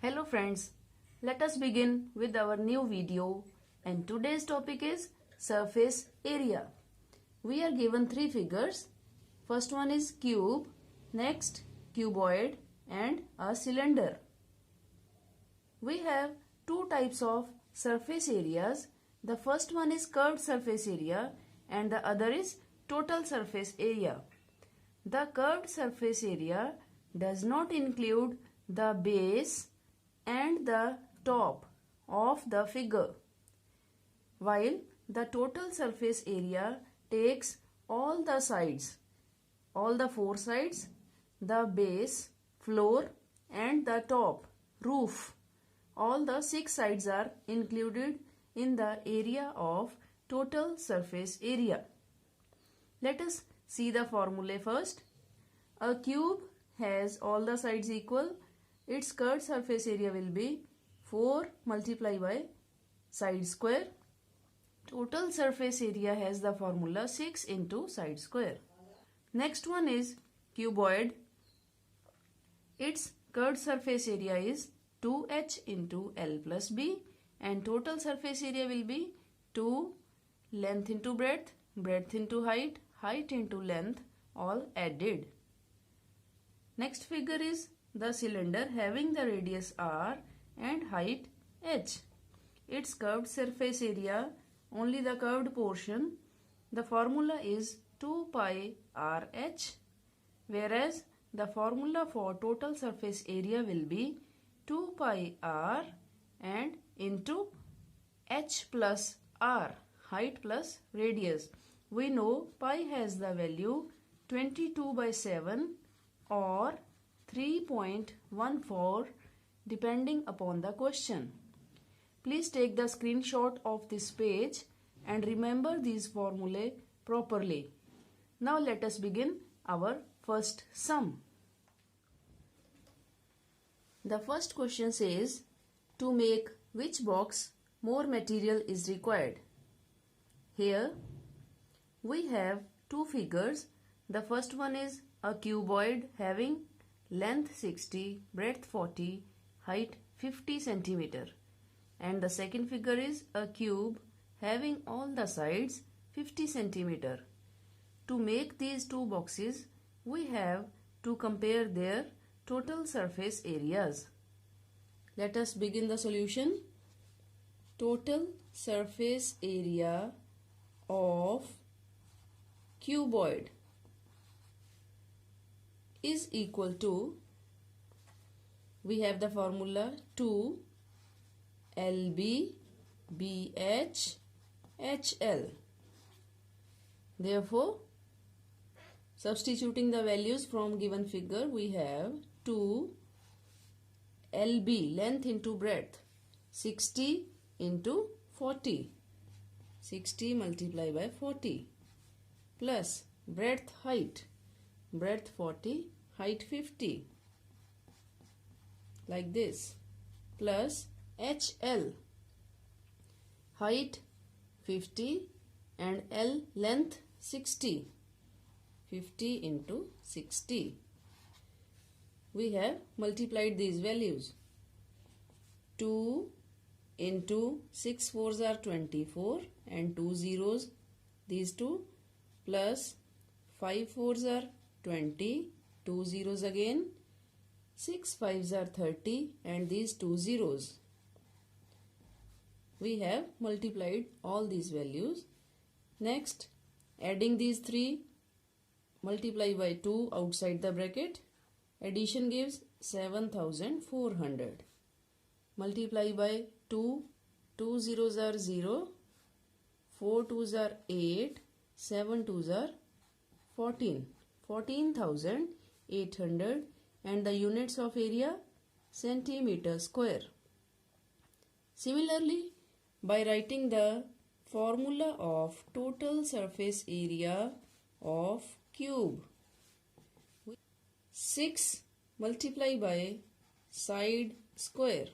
Hello friends, let us begin with our new video and today's topic is surface area. We are given three figures. First one is cube, next cuboid and a cylinder. We have two types of surface areas. The first one is curved surface area and the other is total surface area. The curved surface area does not include the base and the top of the figure, while the total surface area takes all the sides, all the four sides, the base, floor and the top, roof. All the six sides are included in the area of total surface area. Let us see the formula first. A cube has all the sides equal. Its curved surface area will be 4 multiplied by side square. Total surface area has the formula 6 into side square. Next one is cuboid. Its curved surface area is 2h into L plus B and total surface area will be 2 length into breadth, breadth into height, height into length, all added. Next figure is the cylinder having the radius r and height h. Its curved surface area, only the curved portion, the formula is 2 pi rh, whereas the formula for total surface area will be 2 pi r and into h plus r, height plus radius. We know pi has the value 22 by 7 or 3.14 depending upon the question. Please take the screenshot of this page and remember these formulae properly. Now let us begin our first sum. The first question says, to make which box more material is required? Here we have two figures. The first one is a cuboid having length 60, breadth 40, height 50 cm. And the second figure is a cube having all the sides 50 cm. To make these two boxes, we have to compare their total surface areas. Let us begin the solution. Total surface area of cuboid is equal to, we have the formula 2 LB BH HL. Therefore, substituting the values from given figure, we have 2 LB, length into breadth, 60 into 40, 60 multiplied by 40, plus breadth height, breadth 40, height 50, like this, plus HL, height 50 and L length 60, 50 into 60. We have multiplied these values. 2 into 6 fours are 24 and 2 zeros, these two, plus 5 fours are 20, 2 zeros again, 6 fives are 30 and these 2 zeros. We have multiplied all these values. Next, adding these three, multiply by 2 outside the bracket. Addition gives 7400. Multiply by 2, 2 zeros are 0, 4 twos are 8, 7 twos are 14. 14,800 and the units of area centimeter square. Similarly, by writing the formula of total surface area of cube, 6 multiply by side square,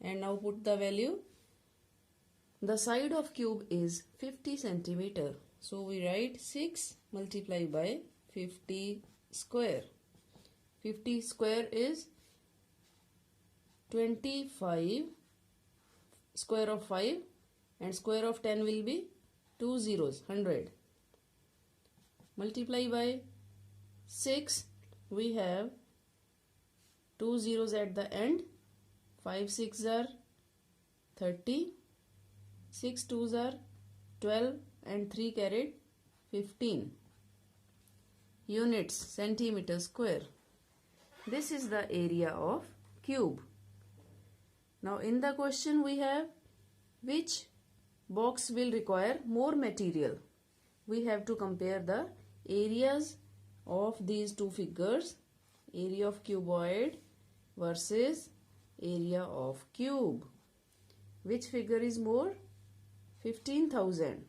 and now put the value. The side of cube is 50 centimeter. So we write 6 multiplied by 50 square. 50 square is 25, square of 5, and square of 10 will be 2 zeros, 100. Multiply by 6, we have 2 zeros at the end. 5 6 are 30, 6 2s are 12, and 3 carried 15 units, centimeter square. This is the area of cube. Now in the question we have which box will require more material. We have to compare the areas of these two figures, area of cuboid versus area of cube. Which figure is more? 15,000,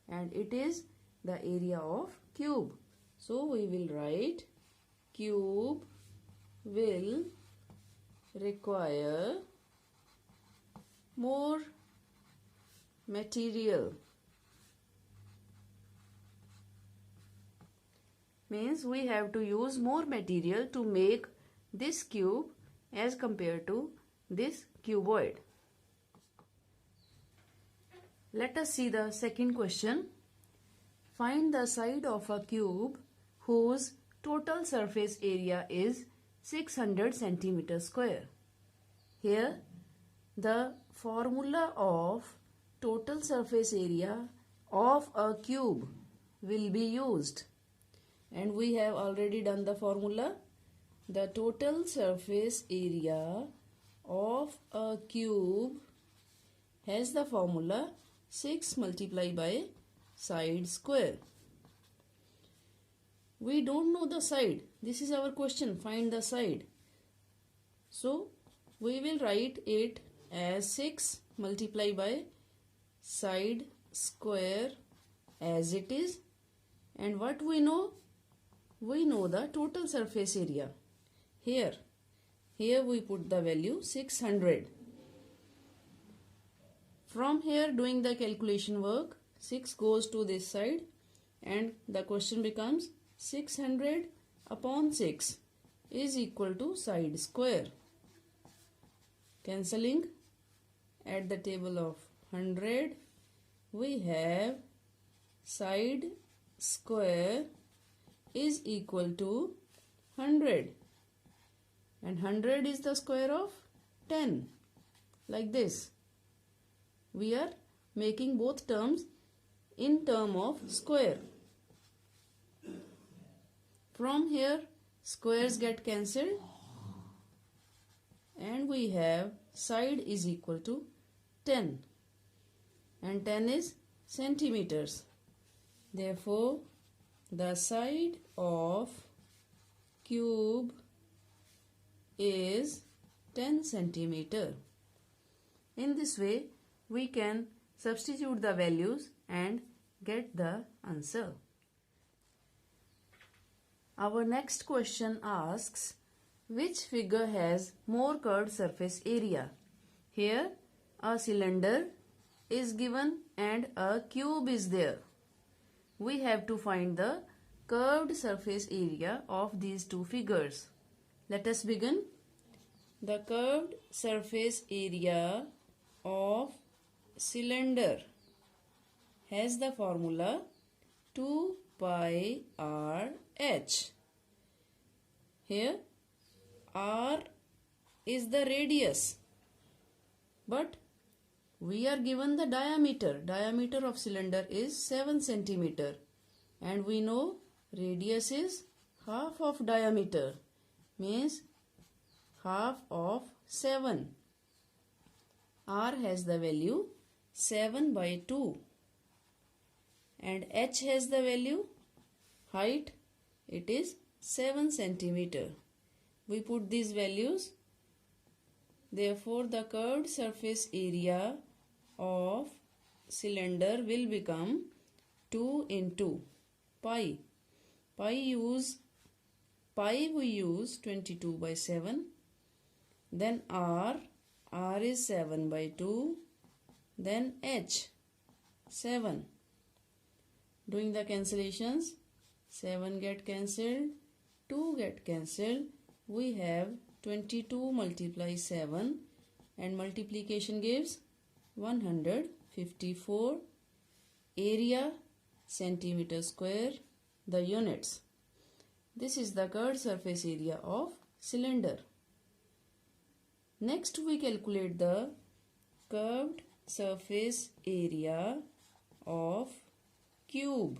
and it is the area of cube. So we will write cube will require more material. Means we have to use more material to make this cube as compared to this cuboid. Let us see the second question. Find the side of a cube whose total surface area is 600 centimeter square. Here the formula of total surface area of a cube will be used, and we have already done the formula. The total surface area of a cube has the formula 6 multiplied by side square. We don't know the side. This is our question. Find the side. So we will write it as 6 multiplied by side square as it is. And what we know? We know the total surface area. Here we put the value 600. From here, doing the calculation work, 6 goes to this side and the question becomes 600 upon 6 is equal to side square. Cancelling, at the table of 100 we have side square is equal to 100, and 100 is the square of 10, like this. We are making both terms in term of square. From here squares get cancelled and we have side is equal to 10, and 10 is centimeters. Therefore the side of cube is 10 centimeter. In this way we can substitute the values and get the answer. Our next question asks, which figure has more curved surface area? Here a cylinder is given and a cube is there. We have to find the curved surface area of these two figures. Let us begin. The curved surface area of cylinder has the formula 2 pi r h. Here r is the radius, but we are given the diameter. Diameter of cylinder is 7 centimeter, and we know radius is half of diameter, means half of 7. R has the value 7 by 2, and H has the value height, it is 7 centimeter. We put these values. Therefore the curved surface area of cylinder will become 2 into pi. We use 22 by 7. Then R is 7 by 2. Then H 7. Doing the cancellations, 7 get cancelled, 2 get cancelled. We have 22 multiply 7 and multiplication gives 154. Area centimeter square, the units. This is the curved surface area of cylinder. Next we calculate the curved surface area of cube.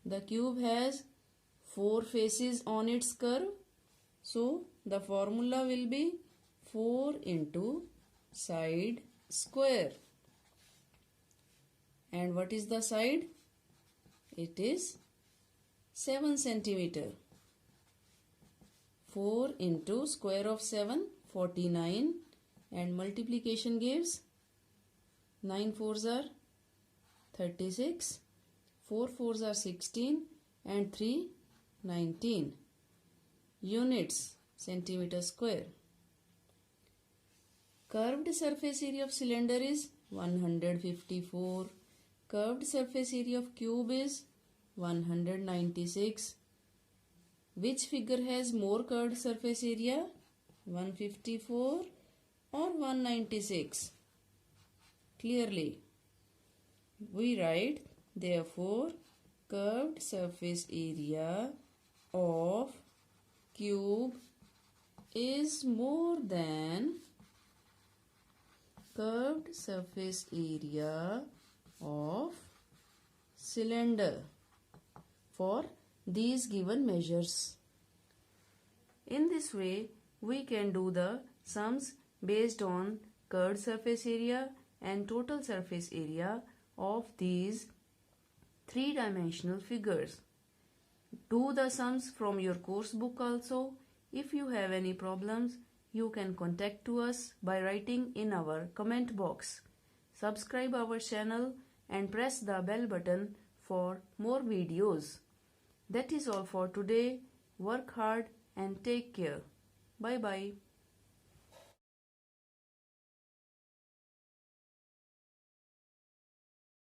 The cube has 4 faces on its curve. So the formula will be 4 into side square. And what is the side? It is 7 centimeter. 4 into square of 7, 49, and multiplication gives 9 fours are 36, 4 fours are 16, and 3 19. Units centimeter square. Curved surface area of cylinder is 154. Curved surface area of cube is 196. Which figure has more curved surface area? 154 or 196? Clearly, we write therefore curved surface area of cube is more than curved surface area of cylinder for these given measures. In this way, we can do the sums based on curved surface area and total surface area of these three-dimensional figures. Do the sums from your course book also. If you have any problems, you can contact to us by writing in our comment box. Subscribe our channel and press the bell button for more videos. That is all for today. Work hard and take care. Bye bye.